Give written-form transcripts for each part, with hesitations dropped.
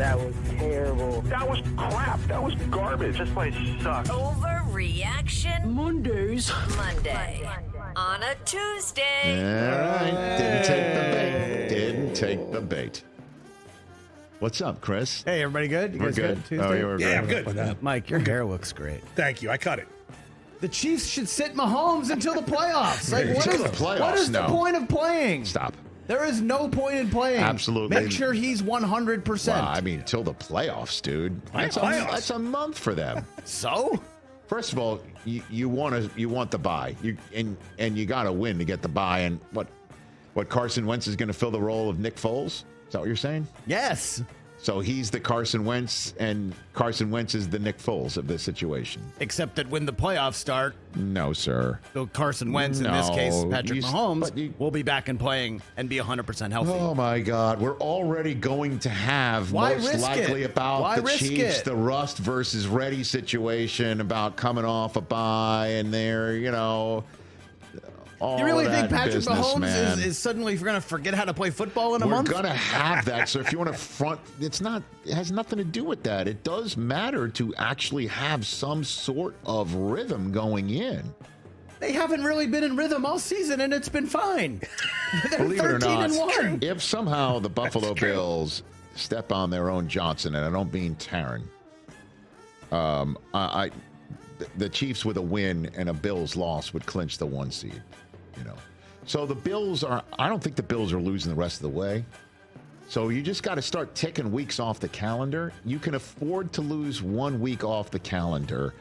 That was terrible. That was crap. That was garbage. This place sucks. Overreaction Monday on a Tuesday. All right. Didn't take the bait. What's up, Chris? Hey, everybody good? You We're guys good. Tuesday? Oh, yeah, we're Yeah, I'm good. good. Mike, your hair looks great. Thank you. I cut it. The Chiefs should sit Mahomes until the playoffs. Like, what Until is, the playoffs, what is no. the point of playing? Stop. There is no point in playing. Absolutely. Make sure he's 100%. Well, I mean, till the playoffs, dude. That's a month for them. So? First of all, you want the bye. And you got to win to get the bye. And what Carson Wentz is going to fill the role of Nick Foles? Is that what you're saying? Yes. So he's the Carson Wentz, and Carson Wentz is the Nick Foles of this situation. Except that when the playoffs start, No, sir. so Carson Wentz, in this No, case, Patrick Mahomes, but you- will be back and playing and be 100% healthy. Oh my God, we're already going to have Why most risk likely it? about Why the risk Chiefs, it? the rust versus ready situation about coming off a bye and they're, all You really think that Patrick business, Mahomes man. is suddenly going to forget how to play football in a We're month? going to have that. So if you want to front, it has nothing to do with that. It does matter to actually have some sort of rhythm going in. They haven't really been in rhythm all season, and it's been fine. They're Believe it or 13-1. not, if somehow the Buffalo Bills step on their own Johnson, and I don't mean Taryn, the Chiefs with a win and a Bills loss would clinch the 1 seed. So the Bills I don't think the Bills are losing the rest of the way. So you just got to start ticking weeks off the calendar. You can afford to lose 1 week off the calendar.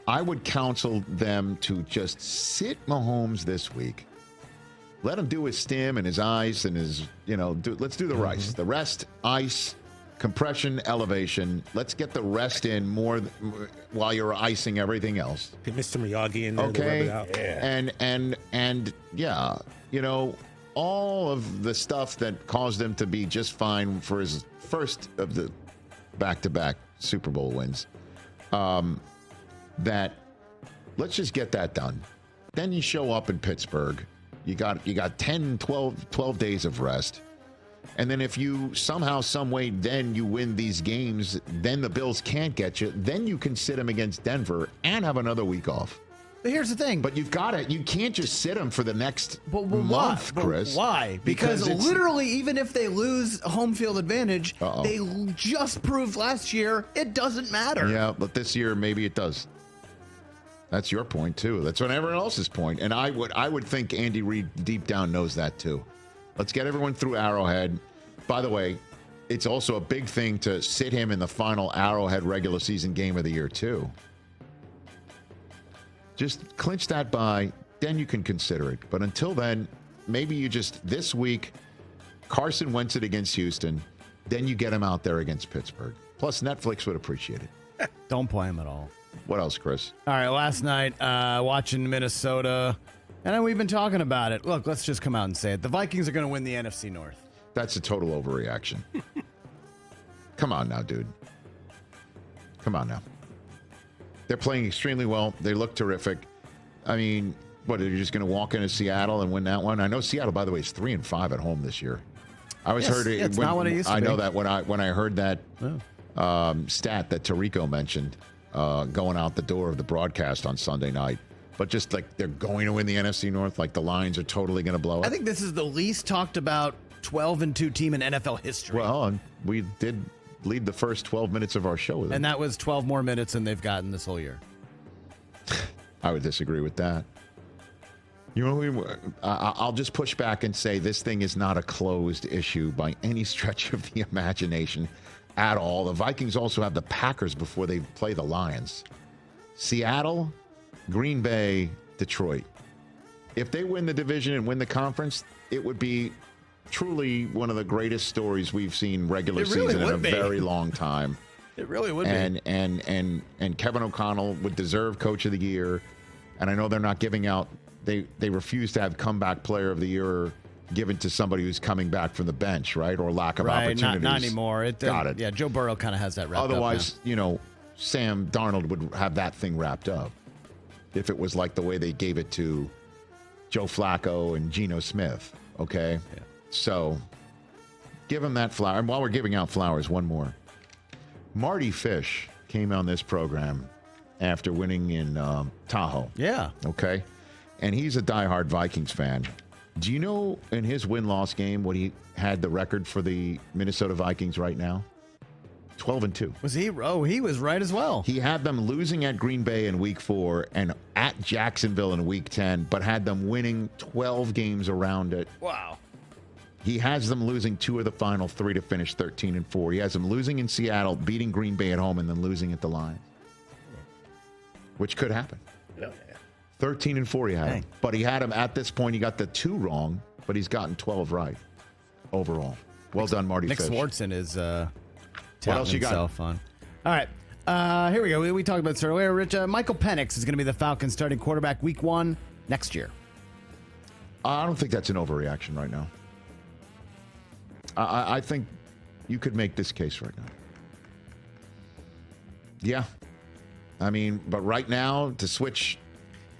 I would counsel them to just sit Mahomes this week. Let him do his stim and his ice and his, let's do the rice. The rest, ice, compression, elevation. Let's get the rest in more while you're icing everything else. Get Mr. Miyagi in there to rub it out. Yeah. And yeah, all of the stuff that caused him to be just fine for his first of the back-to-back Super Bowl wins. That let's just get that done. Then you show up in Pittsburgh. You got 10, 12 days of rest. And then if you somehow, some way, then you win these games, then the Bills can't get you. Then you can sit them against Denver and have another week off. But here's the thing. But you can't just sit them for the next why? month, Chris. Why? Because literally, even if they lose home field advantage, they just proved last year it doesn't matter. Yeah, but this year maybe it does. That's your point too. That's what everyone else's point. And I would think Andy Reid deep down knows that too. Let's get everyone through Arrowhead. By the way, it's also a big thing to sit him in the final Arrowhead regular season game of the year too. Just clinch that bye, then you can consider it. But until then, maybe you just, this week, Carson Wentz it against Houston, then you get him out there against Pittsburgh. Plus, Netflix would appreciate it. Don't play him at all. What else, Chris? All right, last night, watching Minnesota, and then we've been talking about it. Look, let's just come out and say it. The Vikings are going to win the NFC North. That's a total overreaction. Come on now, dude. Come on now. They're playing extremely well. They look terrific. I mean, what, are you just going to walk into Seattle and win that one? I know Seattle, by the way, is 3-5 at home this year. I always heard it. It's not what it used to I be. know that when I heard that stat that Tirico mentioned going out the door of the broadcast on Sunday night. But just like they're going to win the NFC North, like the Lions are totally going to blow it. I think this is the least talked about 12-2 team in NFL history. Well, and we did lead the first 12 minutes of our show with them. And that was 12 more minutes than they've gotten this whole year. I would disagree with that. I'll just push back and say this thing is not a closed issue by any stretch of the imagination at all. The Vikings also have the Packers before they play the Lions. Seattle, Green Bay, Detroit. If they win the division and win the conference, it would be truly one of the greatest stories we've seen regular season in a very long time. It really would be. And Kevin O'Connell would deserve Coach of the Year. And I know they're not giving out. They refuse to have comeback player of the year given to somebody who's coming back from the bench, right? Or lack of opportunities. Not anymore. Got it. Yeah, Joe Burrow kind of has that wrapped Otherwise, up Sam Darnold would have that thing wrapped up if it was like the way they gave it to Joe Flacco and Geno Smith, okay? Yeah. So give him that flower. And while we're giving out flowers, one more. Marty Fish came on this program after winning in Tahoe. Yeah. Okay. And he's a diehard Vikings fan. Do you know in his win-loss game what he had the record for the Minnesota Vikings right now? 12-2. Was he? Oh, he was right as well. He had them losing at Green Bay in Week 4 and at Jacksonville in Week 10, but had them winning 12 games around it. Wow. He has them losing 2 of the final 3 to finish 13-4. He has them losing in Seattle, beating Green Bay at home, and then losing at the Lions, which could happen. 13-4 he had him. But he had him at this point. He got the 2 wrong, but he's gotten 12 right overall. Well done, Marty Nick Fish. Swartzen is what else you got? On. All right. Here we go. We talked about this earlier. Rich, Michael Penix is going to be the Falcons starting quarterback week 1 next year. I don't think that's an overreaction right now. I think you could make this case right now. Yeah. I mean, but right now, to switch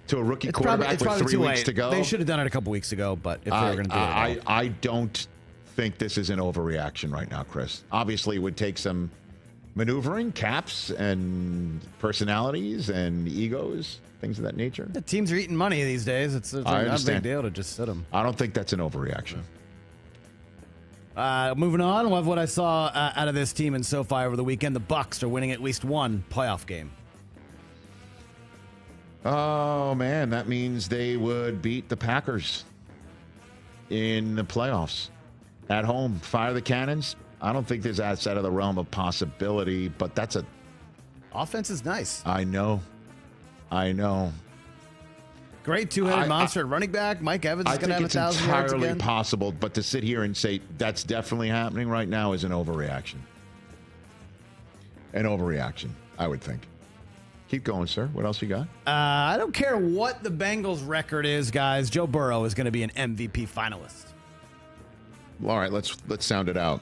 to a rookie quarterback with 3 weeks to go. They should have done it a couple weeks ago, but if they were going to do it. I don't think this is an overreaction right now, Chris. Obviously, it would take some maneuvering, caps, and personalities and egos, things of that nature. The teams are eating money these days. It's not a big deal to just sit them. I don't think that's an overreaction. Moving on, love what I saw out of this team in SoFi over the weekend. The Bucs are winning at least one playoff game. Oh, man, that means they would beat the Packers in the playoffs at home. Fire the cannons. I don't think there's outside of the realm of possibility, but that's a... Offense is nice. I know. Great two-headed monster at running back. Mike Evans is going to have 1,000 yards again. It's entirely possible, but to sit here and say that's definitely happening right now is an overreaction. An overreaction, I would think. Keep going, sir. What else you got? I don't care what the Bengals' record is, guys. Joe Burrow is going to be an MVP finalist. All right, let's sound it out.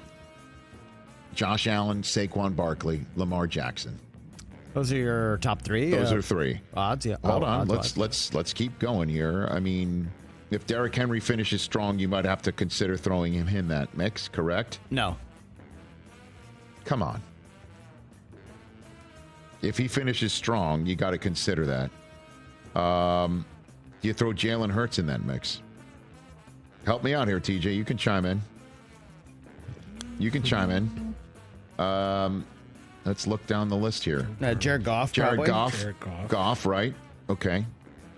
Josh Allen, Saquon Barkley, Lamar Jackson. Those are your top 3? Those are 3. Odds, yeah. Hold on. Let's keep going here. I mean, if Derrick Henry finishes strong, you might have to consider throwing him in that mix, correct? No. Come on. If he finishes strong, you got to consider that. You throw Jalen Hurts in that mix. Help me out here, TJ. You can chime in. Let's look down the list here. Jared Goff, Jared probably. Goff, right? Okay.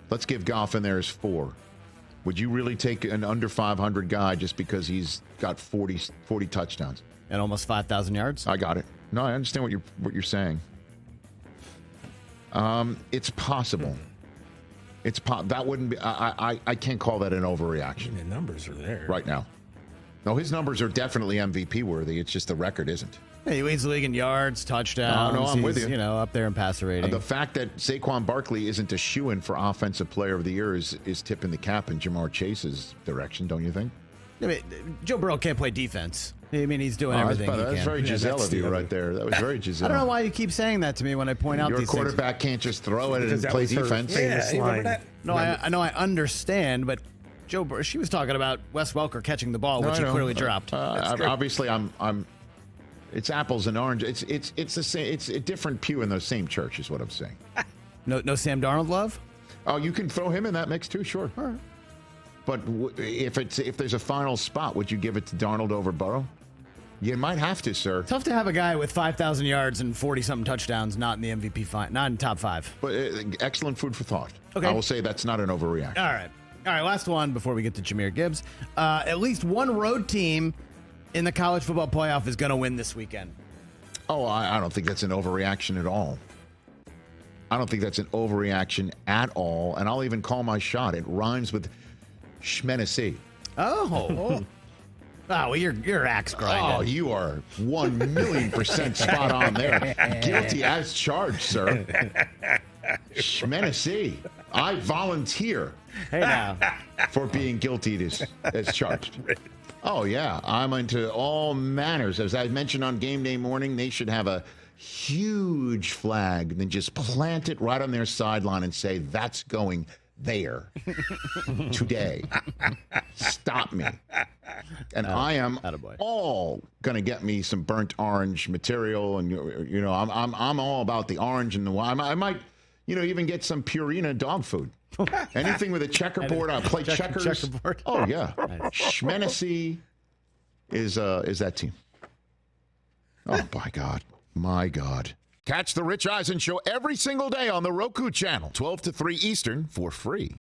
Let's give Goff in there as 4. Would you really take an under 500 guy just because he's got 40 touchdowns? And almost 5,000 yards? I got it. No, I understand what you're saying. It's possible. That wouldn't be. I can't call that an overreaction. The numbers are there right now. No, his numbers are definitely MVP worthy. It's just the record isn't. Yeah, he leads the league in yards, touchdowns. No, I'm with you. Up there in passer rating. The fact that Saquon Barkley isn't a shoo-in for Offensive Player of the Year is tipping the cap in Jamar Chase's direction, don't you think? I mean, Joe Burrow can't play defense. I mean, he's doing everything he can. That's very Giselle of you right there. That was very Giselle. I don't know why you keep saying that to me when I point out these things. Your quarterback can't just throw it and play defense. No, I know, I understand, but Joe Burrow, she was talking about Wes Welker catching the ball, which he clearly dropped. Obviously, it's apples and oranges. It's the same. It's a different pew in the same church, is what I'm saying. No Sam Darnold love? Oh, you can throw him in that mix too, sure. All right. But if there's a final spot, would you give it to Darnold over Burrow? You might have to, sir. Tough to have a guy with 5,000 yards and 40-something touchdowns not in the MVP not in top 5. But excellent food for thought. Okay. I will say that's not an overreaction. All right, last one before we get to Jahmyr Gibbs. At least one road team in the college football playoff is going to win this weekend. Oh, I don't think that's an overreaction at all. I don't think that's an overreaction at all. And I'll even call my shot. It rhymes with Schmenessy. Oh, well, you're axe grinding. Oh, you are 1,000,000% spot on there. Guilty as charged, sir. Schmenessy. I volunteer. Hey now. For being guilty as charged. Oh, yeah. I'm into all manners. As I mentioned on game day morning, they should have a huge flag and then just plant it right on their sideline and say, that's going there today. Stop me. And I am all going to get me some burnt orange material. And, you know, I'm all about the orange and the wine. I might, you know, even get some Purina dog food. Anything with a checkerboard. I'll play checkers. Checkerboard. Oh, yeah. Schmenessy is that team. Oh, my God. My God. Catch the Rich Eisen Show every single day on the Roku Channel, 12 to 3 Eastern, for free.